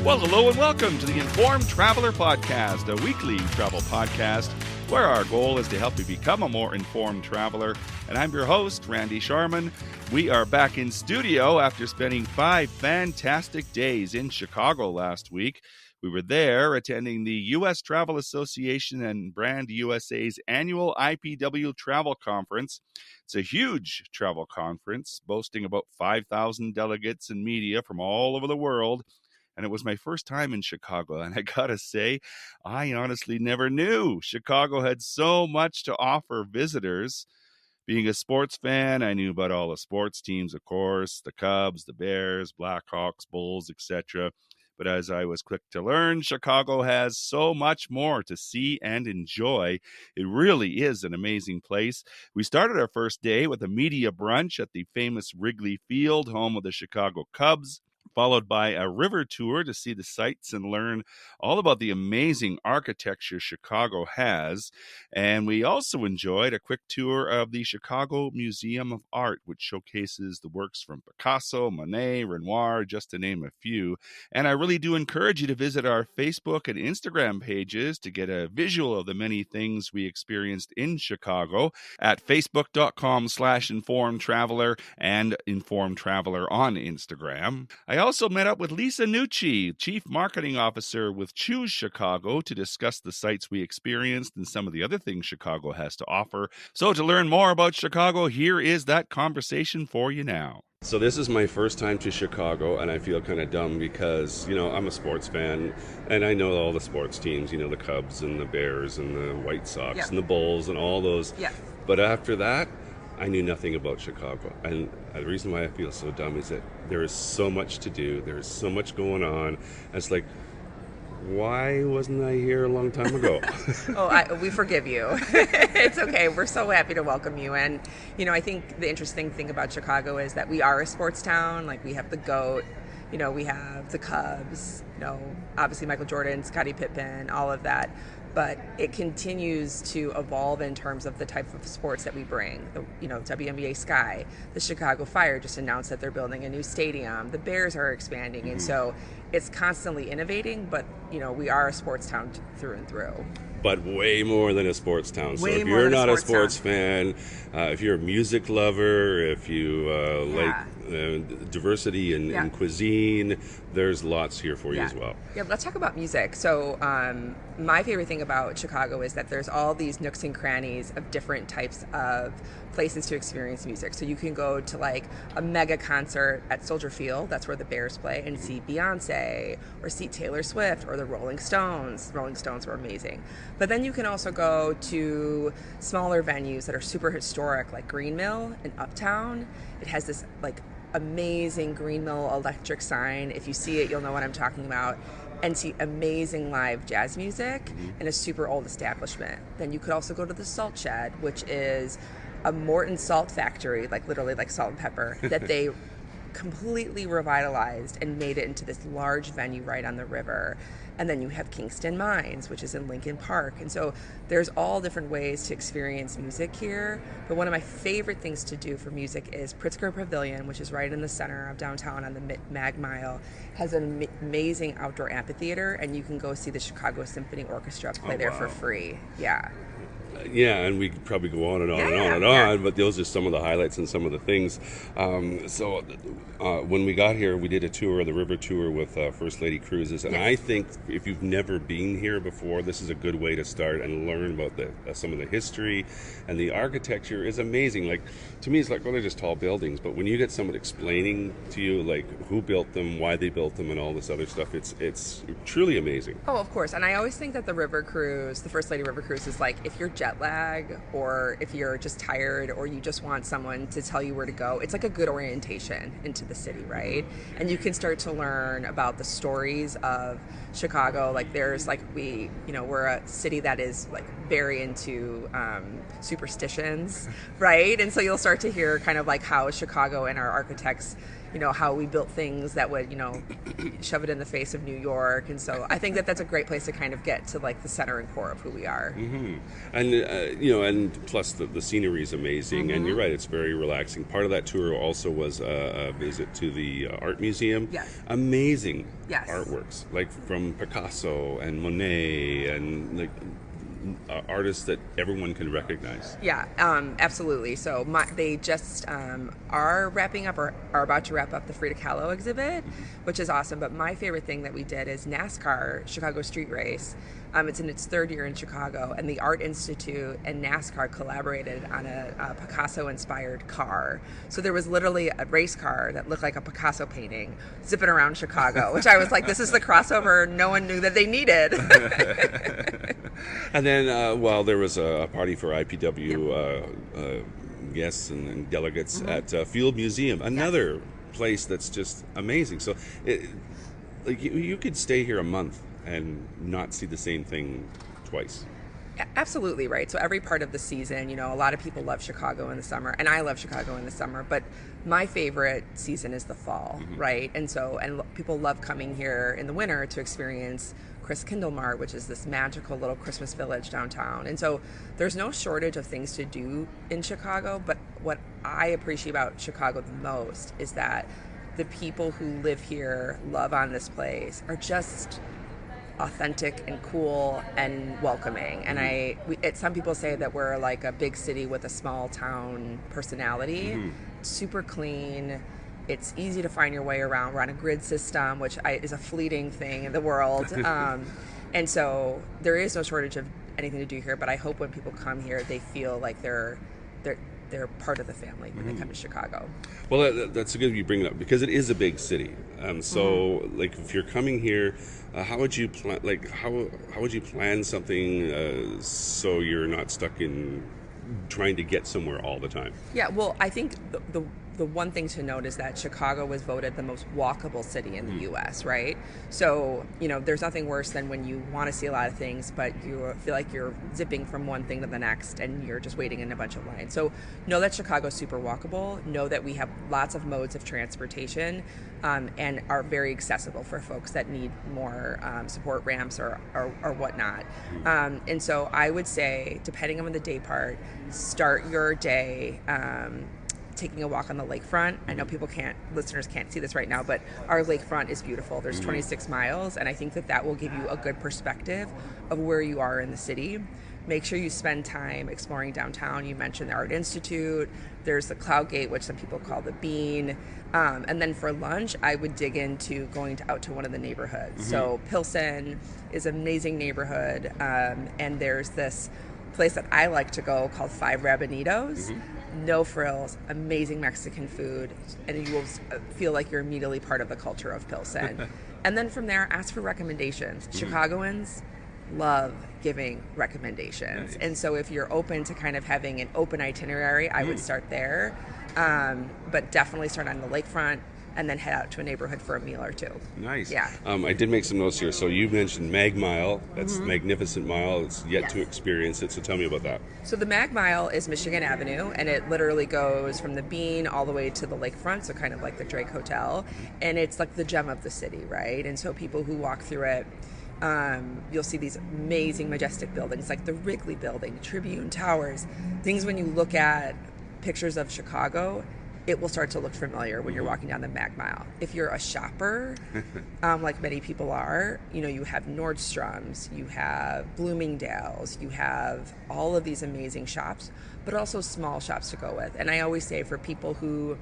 Well, hello and welcome to the Informed Traveler Podcast, a weekly travel podcast where our goal is to help you become a more informed traveler. And I'm your host, Randy Sharman. We are back in studio after spending 5 fantastic days in Chicago last week. We were there attending the U.S. Travel Association and Brand USA's annual IPW Travel Conference. It's a huge travel conference boasting about 5,000 delegates and media from all over the world. And it was my first time in Chicago. And I gotta say, I honestly never knew Chicago had so much to offer visitors. Being a sports fan, I knew about all the sports teams, of course, the Cubs, the Bears, Blackhawks, Bulls, etc. But as I was quick to learn, Chicago has so much more to see and enjoy. It really is an amazing place. We started our first day with a media brunch at the famous Wrigley Field, home of the Chicago Cubs, followed by a river tour to see the sights and learn all about the amazing architecture Chicago has. And we also enjoyed a quick tour of the Chicago Museum of Art, which showcases the works from Picasso, Monet, Renoir, just to name a few. And I really do encourage you to visit our Facebook and Instagram pages to get a visual of the many things we experienced in Chicago at facebook.com/Informed Traveler and Informed Traveler on Instagram. I also met up with Lisa Nucci, Chief Marketing Officer with Choose Chicago, to discuss the sites we experienced and some of the other things Chicago has to offer. So to learn more about Chicago, here is that conversation for you now. So this is my first time to Chicago, and I feel kind of dumb because, I'm a sports fan, and I know all the sports teams, the Cubs and the Bears and the White Sox and the Bulls and all those. Yeah. But after that, I knew nothing about Chicago. And the reason why I feel so dumb is that there is so much to do. There is so much going on. And it's like, why wasn't I here a long time ago? We forgive you. It's okay. We're so happy to welcome you. And, I think the interesting thing about Chicago is that we are a sports town. Like, we have the GOAT, we have the Cubs, obviously Michael Jordan, Scottie Pippen, all of that. But it continues to evolve in terms of the type of sports that we bring. WNBA Sky, the Chicago Fire just announced that they're building a new stadium. The Bears are expanding. And so it's constantly innovating, but, we are a sports town through and through. But way more than a sports town. So if you're not a sports fan, if you're a music lover, if you like diversity in cuisine, there's lots here for you as well. Yeah, let's talk about music. So my favorite thing about Chicago is that there's all these nooks and crannies of different types of places to experience music. So you can go to like a mega concert at Soldier Field, that's where the Bears play, and see Beyonce, or see Taylor Swift, or the Rolling Stones. Rolling Stones were amazing. But then you can also go to smaller venues that are super historic, like Green Mill in Uptown. It has this like amazing Green Mill electric sign. If you see it, you'll know what I'm talking about. And see amazing live jazz music in a super old establishment. Then you could also go to the Salt Shed, which is a Morton salt factory, like literally like salt and pepper, that they completely revitalized and made it into this large venue right on the river. And then you have Kingston Mines, which is in Lincoln Park. And so there's all different ways to experience music here. But one of my favorite things to do for music is Pritzker Pavilion, which is right in the center of downtown on the Mag Mile, has an amazing outdoor amphitheater, and you can go see the Chicago Symphony Orchestra play there for free. Yeah. Yeah, and we could probably go on and on and on and on, but those are some of the highlights and some of the things. So when we got here, we did a tour, the river tour with First Lady Cruises, and I think if you've never been here before, this is a good way to start and learn about some of the history, and the architecture is amazing. Like, to me, it's like, well, they're just tall buildings, but when you get someone explaining to you, like, who built them, why they built them, and all this other stuff, it's truly amazing. Oh, of course, and I always think that the river cruise, the First Lady River Cruise, is like, if you're jet lag, or if you're just tired, or you just want someone to tell you where to go, it's like a good orientation into the city, right? And you can start to learn about the stories of Chicago. Like, there's like, we're a city that is like very into superstitions, right? And so you'll start to hear kind of like how Chicago and our architects how we built things that would, shove it in the face of New York. And so I think that that's a great place to kind of get to like the center and core of who we are. And and plus the scenery is amazing, and you're right, it's very relaxing. Part of that tour also was a visit to the art museum. Yes. Amazing Yes. artworks, like from Picasso and Monet, and like artists that everyone can recognize. Yeah, absolutely. So they just are wrapping up or are about to wrap up the Frida Kahlo exhibit, which is awesome. But my favorite thing that we did is NASCAR, Chicago Street Race. It's in its third year in Chicago, and the Art Institute and NASCAR collaborated on a Picasso-inspired car. So there was literally a race car that looked like a Picasso painting zipping around Chicago, which I was like, this is the crossover no one knew that they needed. And then while there was a party for IPW guests and delegates at Field Museum, another place that's just amazing. So you could stay here a month and not see the same thing twice. Absolutely right. So every part of the season, a lot of people love Chicago in the summer, and I love Chicago in the summer, but my favorite season is the fall, right? And people love coming here in the winter to experience Christkindlmarkt, which is this magical little Christmas village downtown. And so there's no shortage of things to do in Chicago, but what I appreciate about Chicago the most is that the people who live here, love on this place, are just authentic and cool and welcoming. And some people say that we're like a big city with a small town personality. Super clean. It's easy to find your way around. We're on a grid system, which is a fleeting thing in the world. And so there is no shortage of anything to do here, but I hope when people come here, they feel like they're part of the family when they come to Chicago. Well, that's good you bring it up, because it is a big city. So, like, if you're coming here, how would you plan? Like, how would you plan something so you're not stuck in trying to get somewhere all the time? Yeah, well, I think the one thing to note is that Chicago was voted the most walkable city in the U.S., right? So, there's nothing worse than when you want to see a lot of things, but you feel like you're zipping from one thing to the next and you're just waiting in a bunch of lines. So know that Chicago's super walkable. Know that we have lots of modes of transportation and are very accessible for folks that need more support ramps or whatnot. And so I would say, depending on the day part, start your day taking a walk on the lakefront. I know listeners can't see this right now, but our lakefront is beautiful. There's 26 miles, and I think that will give you a good perspective of where you are in the city. Make sure you spend time exploring downtown. You mentioned the Art Institute. There's the Cloud Gate, which some people call the Bean. And then for lunch, I would dig into going out to one of the neighborhoods. So Pilsen is an amazing neighborhood, and there's this place that I like to go called Five Rabanitos. No frills, amazing Mexican food, and you will feel like you're immediately part of the culture of Pilsen. And then from there, ask for recommendations. Chicagoans love giving recommendations. Nice. And so if you're open to kind of having an open itinerary, I would start there. But definitely start on the lakefront and then head out to a neighborhood for a meal or two. Nice. Yeah. I did make some notes here. So you mentioned Mag Mile. That's Magnificent Mile. It's yet to experience it. So tell me about that. So the Mag Mile is Michigan Avenue, and it literally goes from the Bean all the way to the lakefront, so kind of like the Drake Hotel. And it's like the gem of the city, right? And so people who walk through it, you'll see these amazing, majestic buildings like the Wrigley Building, Tribune Towers, things when you look at pictures of Chicago, it will start to look familiar when you're walking down the Mag Mile. If you're a shopper, like many people are, you have Nordstrom's, you have Bloomingdale's, you have all of these amazing shops, but also small shops to go with. And I always say for people who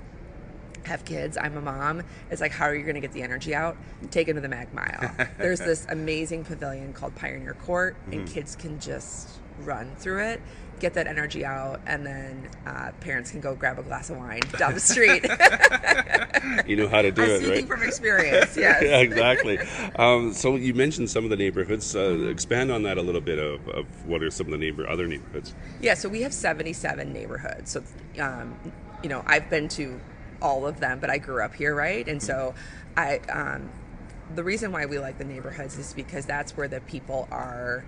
have kids, I'm a mom, it's like, how are you going to get the energy out? Take them to the Mag Mile. There's this amazing pavilion called Pioneer Court, and kids can just run through it, get that energy out, and then parents can go grab a glass of wine down the street. You know how to do it, right? Speaking from experience, yes. Yeah, exactly. So you mentioned some of the neighborhoods. Expand on that a little bit of what are some of the other neighborhoods. Yeah, so we have 77 neighborhoods. So, I've been to all of them, but I grew up here, right? And so the reason why we like the neighborhoods is because that's where the people are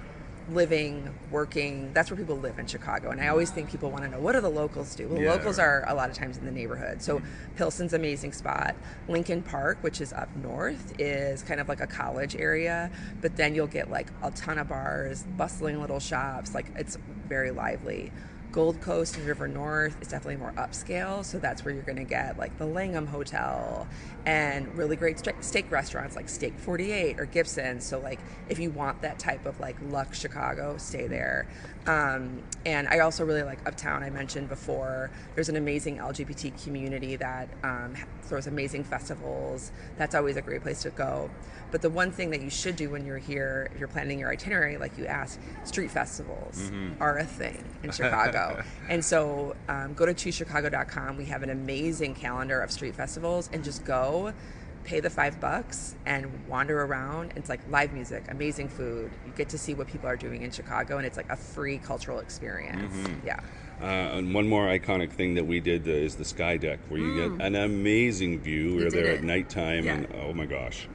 living, working. That's where people live in Chicago. And I always think people want to know, what do the locals do? Well, the Yeah, locals right. are a lot of times in the neighborhood. So Pilsen's an amazing spot. Lincoln Park, which is up north, is kind of like a college area. But then you'll get like a ton of bars, bustling little shops. Like it's very lively. Gold Coast and River North is definitely more upscale, so that's where you're going to get like the Langham Hotel and really great steak restaurants like Steak 48 or Gibson's. So like if you want that type of like luxe Chicago, stay there. And I also really like Uptown. I mentioned before, there's an amazing LGBT community that throws amazing festivals. That's always a great place to go. But the one thing that you should do when you're here, if you're planning your itinerary, like you asked, street festivals are a thing in Chicago. And so go to choosechicago.com. We have an amazing calendar of street festivals, and just go, pay the $5 and wander around. It's like live music, amazing food. You get to see what people are doing in Chicago, and it's like a free cultural experience. Yeah. And one more iconic thing that we did is the sky deck, where you get an amazing view. We're there at nighttime, Yeah. and oh my gosh.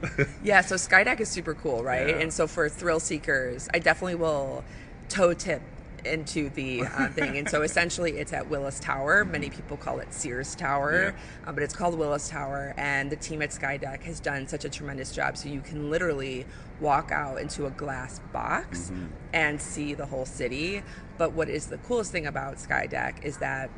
Yeah, so Skydeck is super cool, right? Yeah. And so for thrill seekers, I definitely will toe tip into the thing. And so essentially it's at Willis Tower. Many people call it Sears Tower, but it's called Willis Tower. And the team at Skydeck has done such a tremendous job. So you can literally walk out into a glass box and see the whole city. But what is the coolest thing about Skydeck is that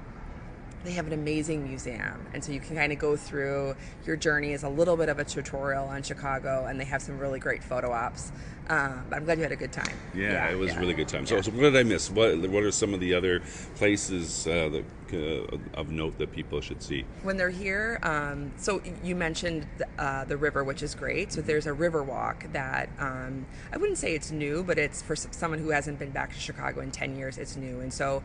they have an amazing museum, and so you can kind of go through your journey as a little bit of a tutorial on Chicago, and they have some really great photo ops. But I'm glad you had a good time. Yeah, it was a really good time. So what did I miss? What are some of the other places of note that people should see? When they're here, so you mentioned the river, which is great. So there's a river walk that I wouldn't say it's new, but it's for someone who hasn't been back to Chicago in 10 years, it's new. And so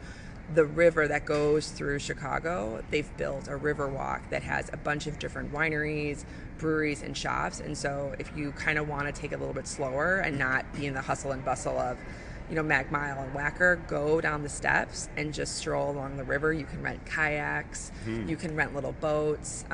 the river that goes through Chicago, they've built a river walk that has a bunch of different wineries, breweries, and shops. And so if you kind of want to take it a little bit slower and not be in the hustle and bustle of, Mag Mile and Wacker, go down the steps and just stroll along the river. You can rent kayaks, you can rent little boats.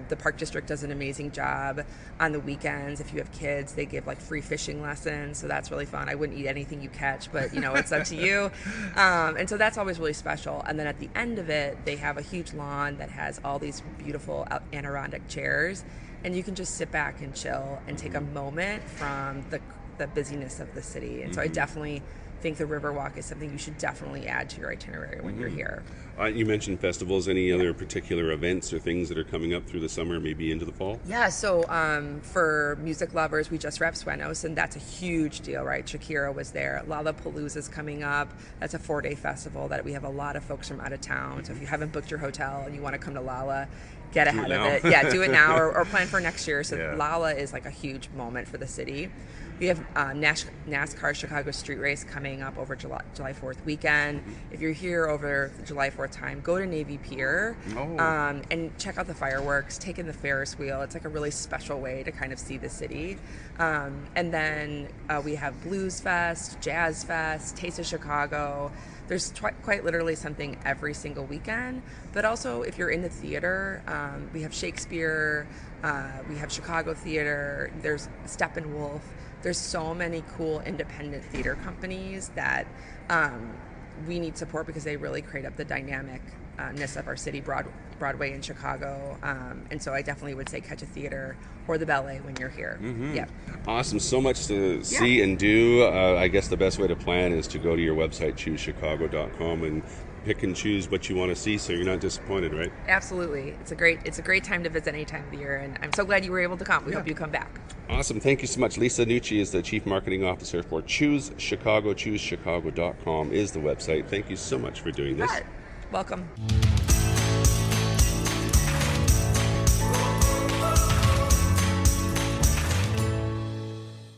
The Park District does an amazing job on the weekends. If you have kids, they give like free fishing lessons, so that's really fun. I wouldn't eat anything you catch, but it's up to you. And so that's always really special. And then at the end of it, they have a huge lawn that has all these beautiful Adirondack chairs, and you can just sit back and chill and take a moment from the busyness of the city. And so I definitely think the Riverwalk is something you should definitely add to your itinerary when you're here. You mentioned festivals. Any other particular events or things that are coming up through the summer, maybe into the fall? Yeah, so for music lovers, we just wrapped Suenos, and that's a huge deal, right? Shakira was there. Lollapalooza's coming up. That's a 4-day festival that we have a lot of folks from out of town. So if you haven't booked your hotel and you want to come to Lolla, get ahead of it. Yeah, do it now or plan for next year. So Lolla is like a huge moment for the city. We have NASCAR Chicago Street Race coming up over July 4th weekend. If you're here over the July 4th time, go to Navy Pier and check out the fireworks, take in the Ferris wheel. It's like a really special way to kind of see the city. And then we have Blues Fest, Jazz Fest, Taste of Chicago. There's quite literally something every single weekend. But also, if you're in the theater, we have Shakespeare, we have Chicago Theater, there's Steppenwolf. There's so many cool independent theater companies that we need support because they really create up the dynamicness of our city, Broadway in Chicago. And so I definitely would say catch a theater or the ballet when you're here. Yeah. Awesome. So much to see and do. I guess the best way to plan is to go to your website, choosechicago.com, and pick and choose what you want to see so you're not disappointed, right? Absolutely. It's a great time to visit any time of the year, and I'm so glad you were able to come. We hope you come back. Awesome. Thank you so much. Lisa Nucci is the Chief Marketing Officer for Choose Chicago. ChooseChicago.com is the website. Thank you so much for doing this. Welcome.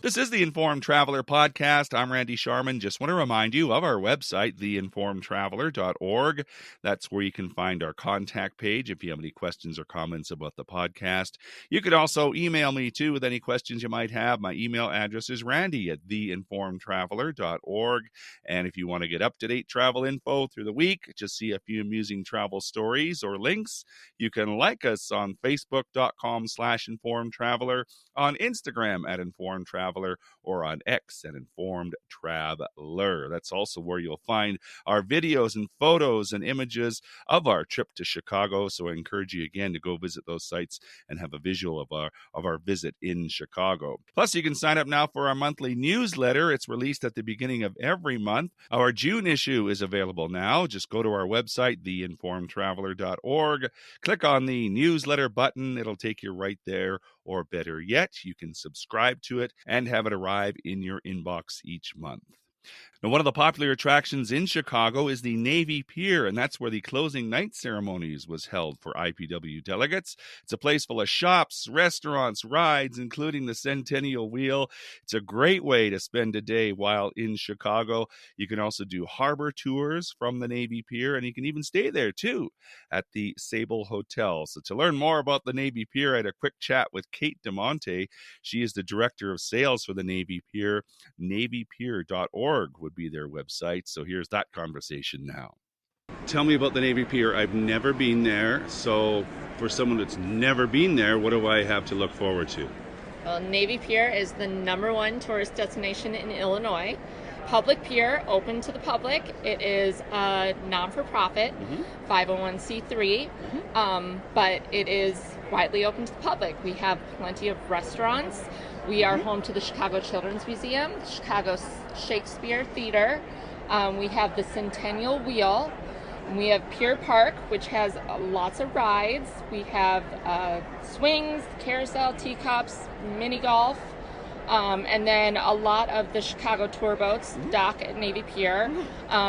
This is the Informed Traveler Podcast. I'm Randy Sharman. Just want to remind you of our website, theinformedtraveler.org. That's where you can find our contact page if you have any questions or comments about the podcast. You could also email me, too, with any questions you might have. My email address is randy@theinformedtraveler.org. And if you want to get up-to-date travel info through the week, just see a few amusing travel stories or links, you can like us on Facebook.com/informedtraveler, on Instagram @informedtraveler, Traveler, or on X at Informed Traveler. That's also where you'll find our videos and photos and images of our trip to Chicago. So I encourage you again to go visit those sites and have a visual of our visit in Chicago. Plus, you can sign up now for our monthly newsletter. It's released at the beginning of every month. Our June issue is available now. Just go to our website, theinformedtraveler.org. Click on the newsletter button. It'll take you right there. Or better yet, you can subscribe to it and have it arrive in your inbox each month. Now, one of the popular attractions in Chicago is the Navy Pier, and that's where the closing night ceremonies was held for IPW delegates. It's a place full of shops, restaurants, rides, including the Centennial Wheel. It's a great way to spend a day while in Chicago. You can also do harbor tours from the Navy Pier, and you can even stay there, too, at the Sable Hotel. So to learn more about the Navy Pier, I had a quick chat with Kate DeMonte. She is the Director of Sales for the Navy Pier. NavyPier.org would be their website. So here's that conversation now. Tell me about the Navy Pier. I've never been there. So for someone that's never been there, what do I have to look forward to? Well, Navy Pier is the #1 tourist destination in Illinois. Public pier, open to the public. It is a non-for-profit, 501c3, but it is widely open to the public. We have plenty of restaurants. We are home to the Chicago Children's Museum, Chicago Shakespeare Theater. We have the Centennial Wheel. We have Pier Park, which has lots of rides. We have swings, carousel, teacups, mini golf. And then a lot of the Chicago tour boats dock at Navy Pier,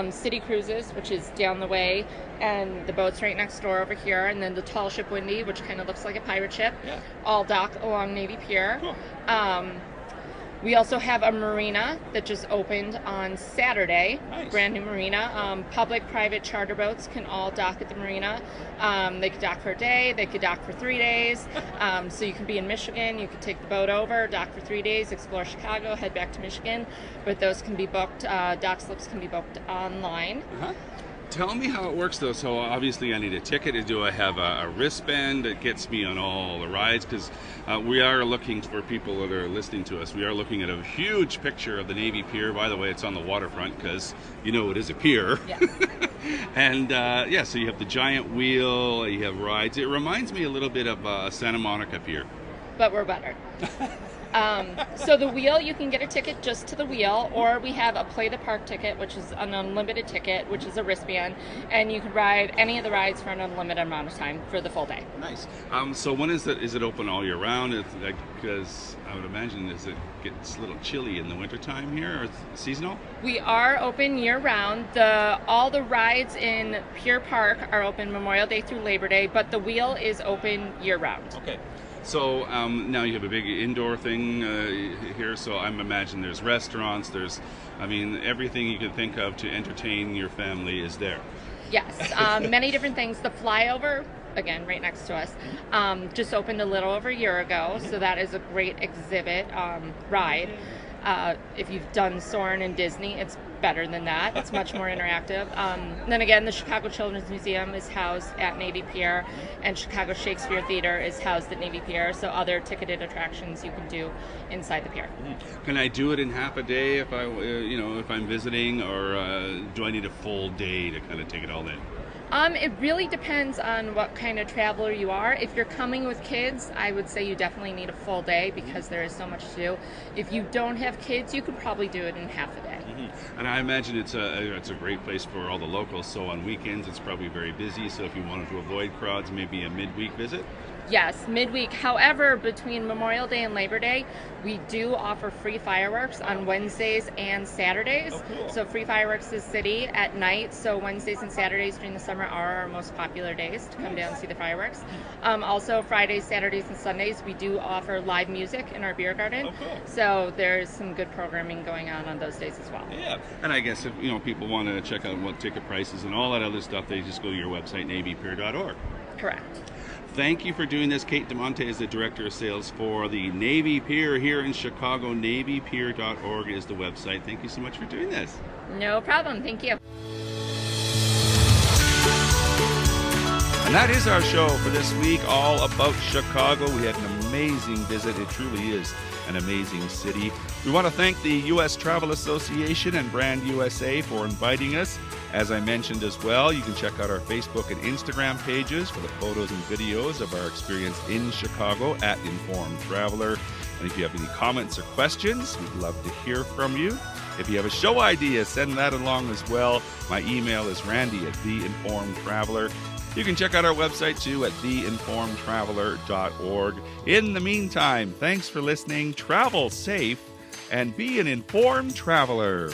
City Cruises, which is down the way, and the boat's right next door over here, and then the Tall Ship Windy, which kind of looks like a pirate ship, all dock along Navy Pier. Cool. We also have a marina that just opened on Saturday, brand new marina. Public, private charter boats can all dock at the marina. They could dock for a day, they could dock for 3 days. So you can be in Michigan, you could take the boat over, dock for 3 days, explore Chicago, head back to Michigan. But those can be booked, dock slips can be booked online. Tell me how it works, though. So obviously I need a ticket. Do I have a wristband that gets me on all the rides? Because we are looking, for people that are listening to us, we are looking at a huge picture of the Navy Pier. By the way, it's on the waterfront because, you know, it is a pier. Yeah. And, so you have the giant wheel, you have rides. It reminds me a little bit of Santa Monica Pier. But we're better. So the wheel, you can get a ticket just to the wheel, or we have a Play the Park ticket, which is an unlimited ticket, which is a wristband, and you can ride any of the rides for an unlimited amount of time for the full day. Nice. So when is it? Is it open all year round? Because I would imagine it gets a little chilly in the wintertime here, or seasonal? We are open year round. All the rides in Pier Park are open Memorial Day through Labor Day, but the wheel is open year round. Okay. So now you have a big indoor thing here, so I'm imagining there's restaurants, everything you can think of to entertain your family is there. Yes, many different things. The Flyover, again, right next to us, just opened a little over a year ago, so that is a great exhibit ride. If you've done Soarin' in Disney, it's better than that. It's much more interactive. Then again, the Chicago Children's Museum is housed at Navy Pier, and Chicago Shakespeare Theater is housed at Navy Pier, so other ticketed attractions you can do inside the pier. Can I do it in half a day if if I'm visiting, or do I need a full day to kind of take it all in? It really depends on what kind of traveler you are. If you're coming with kids, I would say you definitely need a full day because there is so much to do. If you don't have kids, you could probably do it in half a day. And I imagine it's a great place for all the locals. So on weekends, it's probably very busy. So if you wanted to avoid crowds, maybe a midweek visit? Yes, midweek. However, between Memorial Day and Labor Day, we do offer free fireworks on Wednesdays and Saturdays. Oh, cool. So free fireworks is city at night. So Wednesdays and Saturdays during the summer are our most popular days to come down and see the fireworks. Also, Fridays, Saturdays, and Sundays, we do offer live music in our beer garden. Oh, cool. So there's some good programming going on those days as well. Yeah, and I guess if people want to check out what ticket prices and all that other stuff, they just go to your website, NavyPier.org. Correct. Thank you for doing this. Kate DeMonte is the Director of Sales for the Navy Pier here in Chicago. NavyPier.org is the website. Thank you so much for doing this. No problem. Thank you. And that is our show for this week, all about Chicago. We had an amazing visit. It truly is an amazing city. We want to thank the U.S. Travel Association and Brand USA for inviting us. As I mentioned as well, you can check out our Facebook and Instagram pages for the photos and videos of our experience in Chicago at Informed Traveler. And if you have any comments or questions, we'd love to hear from you. If you have a show idea, send that along as well. My email is randy@theinformedtraveler. You can check out our website too at theinformedtraveler.org. In the meantime, thanks for listening, travel safe, and be an informed traveler.